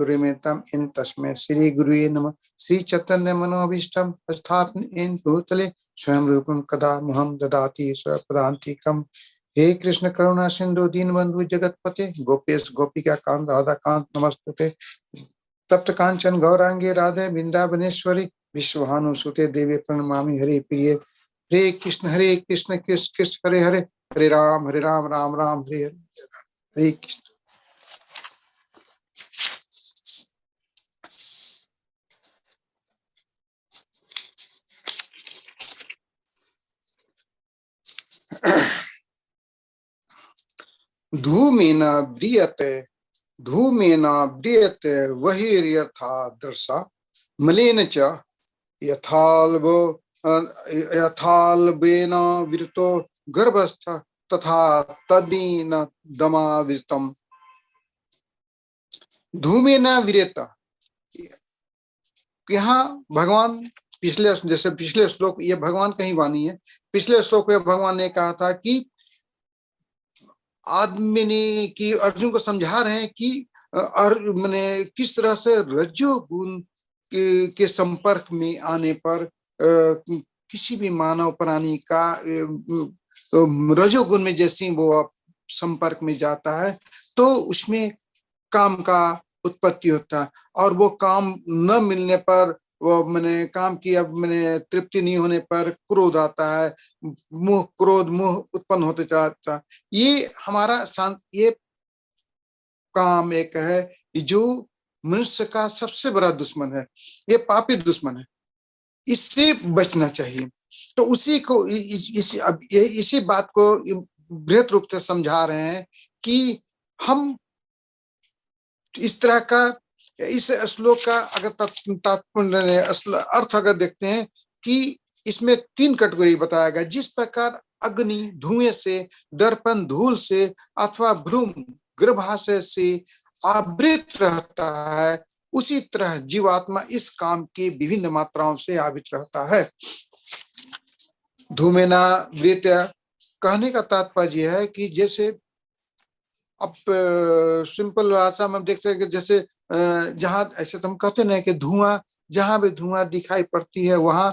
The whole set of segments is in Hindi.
गुरुमितम इन तस्मै श्री गुरुये नमः। श्री चैतन्य मनोभीष्टम स्थापन इन भूतले स्वयं रूपम कदा मुहम ददाति स्वपदान्तिकम। हे कृष्ण करुणा सिंधु दीनबंधु जगतपते गोपेश गोपिका कांत राधा कांत नमस्तुते। तप्त कांचन गौरांगे राधे वृंदावनेश्वरी विश्वभानुसुते देवी प्रणमामि हरे प्रिय। हरे कृष्ण कृष्ण कृष्ण हरे हरे, हरे राम राम राम हरे हरे। हरे कृष्ण। धूमेन व्रियते वहिर्यथा दर्शा मलेन च यथाल्बेन विरतो गर्भस्थ तथा तदीन दमावृतम। धूमेन व्रियत, यहाँ भगवान जैसे पिछले श्लोक, ये भगवान कहीं वाणी है। पिछले श्लोक में भगवान ने कहा था कि आदमी ने कि अर्जुन को समझा रहे हैं कि मैंने किस तरह से रजोगुण के संपर्क में आने पर किसी भी मानव प्राणी का रजोगुण में जैसे वो संपर्क में जाता है तो उसमें काम का उत्पत्ति होता है, और वो काम न मिलने पर वो मैंने काम की अब मैंने तृप्ति नहीं होने पर क्रोध आता है, क्रोध मोह उत्पन्न होते जाता है। ये हमारा ये काम एक है जो मनुष्य का सबसे बड़ा दुश्मन है, ये पापी दुश्मन है, इससे बचना चाहिए। तो उसी को इसी बात को बृहत रूप से समझा रहे हैं कि हम इस तरह का, इस श्लोक का अगर तात्पर्य अर्थ अगर देखते हैं कि इसमें 3 कैटेगरी बताया गया। जिस प्रकार अग्नि धुएं से, दर्पण धूल से अथवा भ्रूम गर्भाशय से आवृत रहता है, उसी तरह जीवात्मा इस काम के विभिन्न मात्राओं से आवृत रहता है। धूमेना वृत कहने का तात्पर्य यह है कि जैसे अब सिंपल भाषा में देख सकते हैं, जैसे जहां ऐसे तो हम कहते ना कि धुआं, जहां भी धुआं दिखाई पड़ती है वहां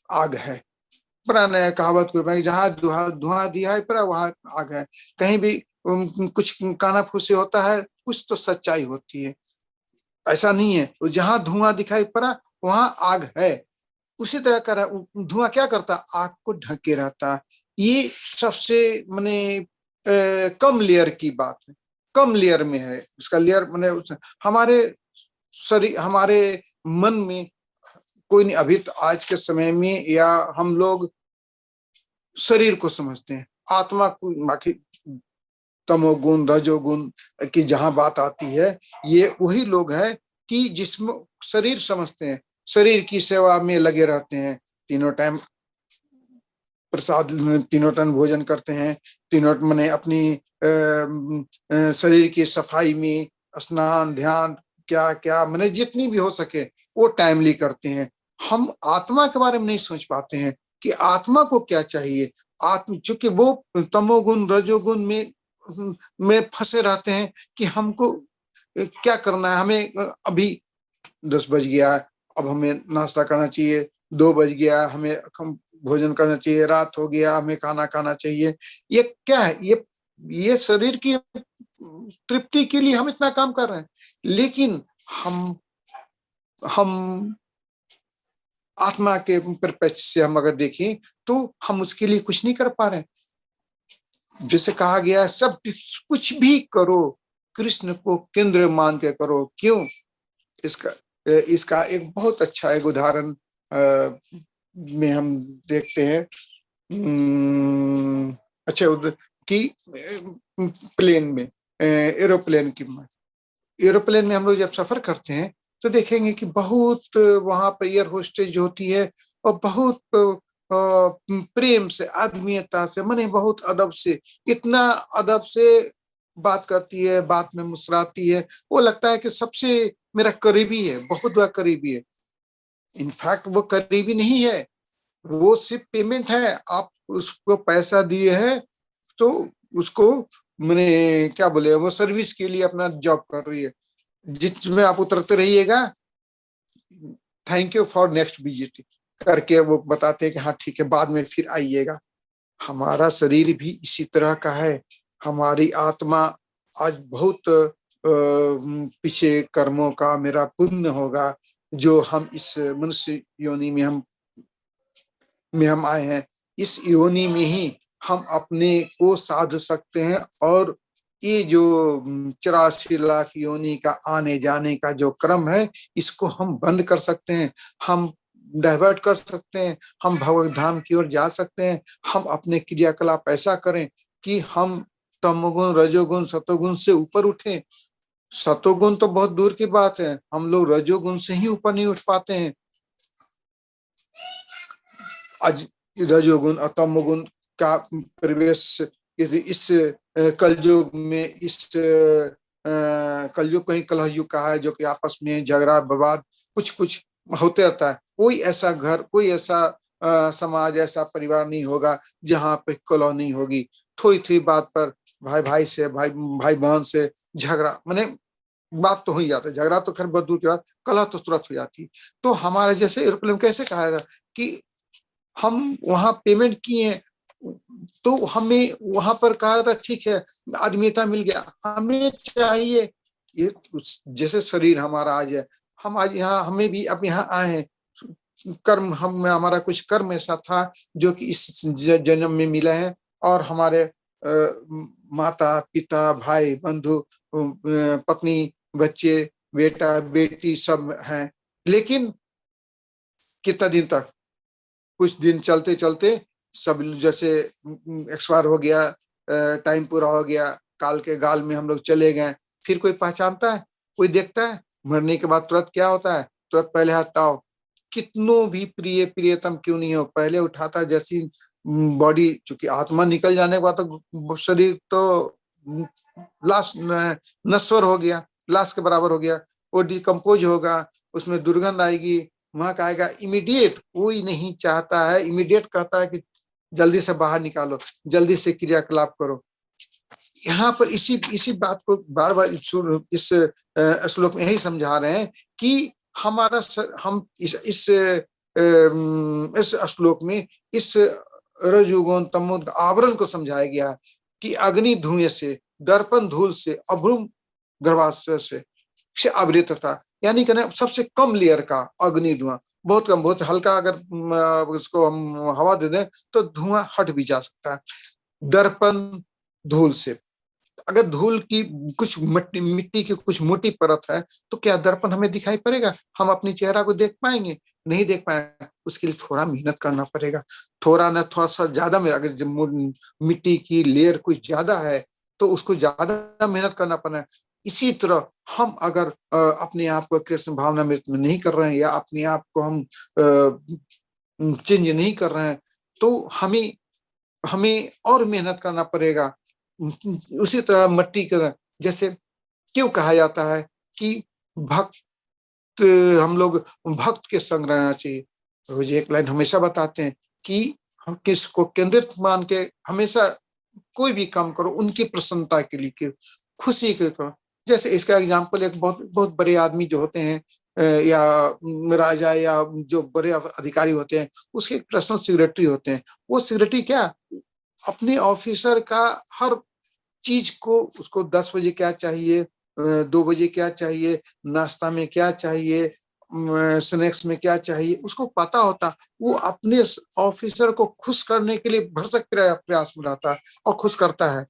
आग है। पुराने कहावत को भाई, जहां धुआं दिखाई पड़ा वहां आग है। कहीं भी कुछ कानाफूसी होता है, कुछ तो सच्चाई होती है, ऐसा नहीं है। तो जहां धुआं दिखाई पड़ा वहां आग है। उसी तरह का धुआं क्या करता, आग को ढके रहता। ये सबसे माने कम लेयर की बात है, कम लेयर में है उसका लेयर। माने हमारे शरीर, हमारे मन में कोई नहीं, अभी तो आज के समय में या हम लोग शरीर को समझते हैं, आत्मा को बाकी तमोगुण रजोगुण की जहां बात आती है, ये वही लोग हैं कि जिसमें शरीर समझते हैं, शरीर की सेवा में लगे रहते हैं, तीनों टाइम प्रसाद, तीनों टाइम भोजन करते हैं, तीनों मैंने अपनी शरीर की सफाई में स्नान ध्यान क्या क्या मैंने जितनी भी हो सके वो टाइमली करते हैं। हम आत्मा के बारे में नहीं सोच पाते हैं कि आत्मा को क्या चाहिए। आत्मा चूंकि वो तमोगुण रजोगुण में फंसे रहते हैं कि हमको क्या करना है, हमें अभी 10 बज गया, अब हमें नाश्ता करना चाहिए, 2 बज गया, हमें भोजन करना चाहिए, रात हो गया, हमें खाना खाना चाहिए। ये क्या है, ये शरीर की तृप्ति के लिए हम इतना काम कर रहे हैं, लेकिन हम आत्मा के परिप्रेक्ष्य से हम अगर देखें तो हम उसके लिए कुछ नहीं कर पा रहे। जैसे कहा गया, सब कुछ भी करो कृष्ण को केंद्र मान के करो। क्यों? इसका एक बहुत अच्छा एक उदाहरण में हम देखते हैं। अच्छा कि प्लेन में, एरोप्लेन में हम लोग जब सफर करते हैं तो देखेंगे कि बहुत वहां पर एयर होस्टेज होती है और बहुत प्रेम से, आत्मीयता से, माने बहुत अदब से, इतना अदब से बात करती है, बात में मुस्कुराती है। वो लगता है कि सबसे मेरा करीबी है, बहुत बड़ा करीबी है। इनफैक्ट वो करीबी नहीं है, वो सिर्फ पेमेंट है। आप उसको पैसा दिए हैं तो उसको मैंने क्या बोले, वो सर्विस के लिए अपना जॉब कर रही है। जिसमें आप उतरते रहिएगा, thank you for next visit करके वो बताते हैं कि हाँ ठीक है, बाद में फिर आइएगा। हमारा शरीर भी इसी तरह का है। हमारी आत्मा आज बहुत पीछे कर्मों का मेरा पुण्य होगा, जो हम इस मनुष्य योनि में हम आए हैं। इस योनि में ही हम अपने को साध सकते हैं, और ये जो 84 लाख योनि का आने जाने का जो क्रम है, इसको हम बंद कर सकते हैं। हम डाइवर्ट कर सकते हैं, हम भगवत धाम की ओर जा सकते हैं। हम अपने क्रियाकलाप ऐसा करें कि हम तमोगुण, रजोगुण, सतोगुण से ऊपर उठें। सतोगुण तो बहुत दूर की बात है, हम लोग रजोगुण से ही ऊपर नहीं उठ पाते हैं। आज रजोगुण और तमोगुण का प्रवेश इस कलयुग में, इस कलयुग को ही कलह युग कहा है, जो कि आपस में झगड़ा विवाद कुछ कुछ होते रहता है। कोई ऐसा घर, कोई ऐसा समाज, ऐसा परिवार नहीं होगा जहाँ पे कलह नहीं होगी। थोड़ी थोड़ी बात पर भाई भाई से, भाई भाई बहन से झगड़ा, मैंने बात तो हो ही जाता है। झगड़ा तो खैर बहुत दूर की बात, कलह तो तुरंत हो जाती। तो हमारे जैसे एरोप्लेन कैसे कहा जाएगा कि हम वहां पेमेंट किए, तो हमें वहां पर कहा था ठीक है आदमीता मिल गया, हमें चाहिए ये जैसे शरीर हमारा आज है, हम आज यहाँ, हमें भी अब यहाँ आए हैं। कर्म हम, हमारा कुछ कर्म ऐसा था जो कि इस जन्म में मिला है, और हमारे माता पिता, भाई बंधु, पत्नी, बच्चे, बेटा बेटी सब हैं। लेकिन कितना दिन तक, कुछ दिन चलते चलते सब जैसे एक्सपायर हो गया, टाइम पूरा हो गया, काल के गाल में हम लोग चले गए। फिर कोई पहचानता है, कोई देखता है? मरने के बाद तुरंत क्या होता है? तुरंत पहले हटाओ, कितनों भी प्रिय प्रियतम क्यों नहीं हो, पहले उठाता। जैसी बॉडी, चूंकि आत्मा निकल जाने के बाद तो शरीर तो लाश नश्वर हो गया, लाश के बराबर हो गया, वो डिकम्पोज होगा, उसमें दुर्गंध आएगी, महक आएगा। इमीडिएट कोई नहीं चाहता है, इमीडिएट कहता है कि जल्दी से बाहर निकालो, जल्दी से क्रियाकलाप करो। यहाँ पर इसी इसी बात को बार बार इस श्लोक में यही समझा रहे हैं कि हमारा हम इस श्लोक में इस रजोगुण तमोगुण आवरण को समझाया गया कि अग्नि धुएं से, दर्पण धूल से, अभ्रूम गर्भाशय से आवृत था। यानी कहना सबसे कम लेयर का अग्नि धुआं, बहुत कम, बहुत हल्का, अगर उसको हम हवा दे दें तो धुआं हट भी जा सकता है। दर्पण धूल से, अगर धूल की कुछ मिट्टी की कुछ मोटी परत है, तो क्या दर्पण हमें दिखाई पड़ेगा? हम अपनी चेहरा को देख पाएंगे? नहीं देख पाएंगे। उसके लिए थोड़ा मेहनत करना पड़ेगा, थोड़ा ना थोड़ा सा ज्यादा में। अगर मिट्टी की लेयर कुछ ज्यादा है तो उसको ज्यादा मेहनत करना पड़ेगा। इसी तरह हम अगर अपने आप को कृष्ण भावना में नहीं कर रहे हैं, या अपने आप को हम चेंज नहीं कर रहे हैं, तो हमें हमें और मेहनत करना पड़ेगा। उसी तरह मिट्टी का, जैसे क्यों कहा जाता है कि भक्त, हम लोग भक्त के संग रहना चाहिए। रोज एक लाइन हमेशा बताते हैं कि हम किसको केंद्रित मान के हमेशा कोई भी काम करो उनकी प्रसन्नता के लिए, खुशी के करो। जैसे इसका एग्जाम्पल, एक बहुत बहुत बड़े आदमी जो होते हैं, या राजा, या जो बड़े अधिकारी होते हैं, उसके पर्सनल सेक्रेटरी होते हैं। वो सेक्रेटरी क्या, अपने ऑफिसर का हर चीज को, उसको 10 बजे क्या चाहिए, 2 बजे क्या चाहिए, नाश्ता में क्या चाहिए, स्नैक्स में क्या चाहिए, उसको पता होता। वो अपने ऑफिसर को खुश करने के लिए भरसक प्रयास में रहता है और खुश करता है।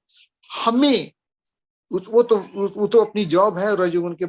हमें वो तो अपनी जॉब है, रजोगुण के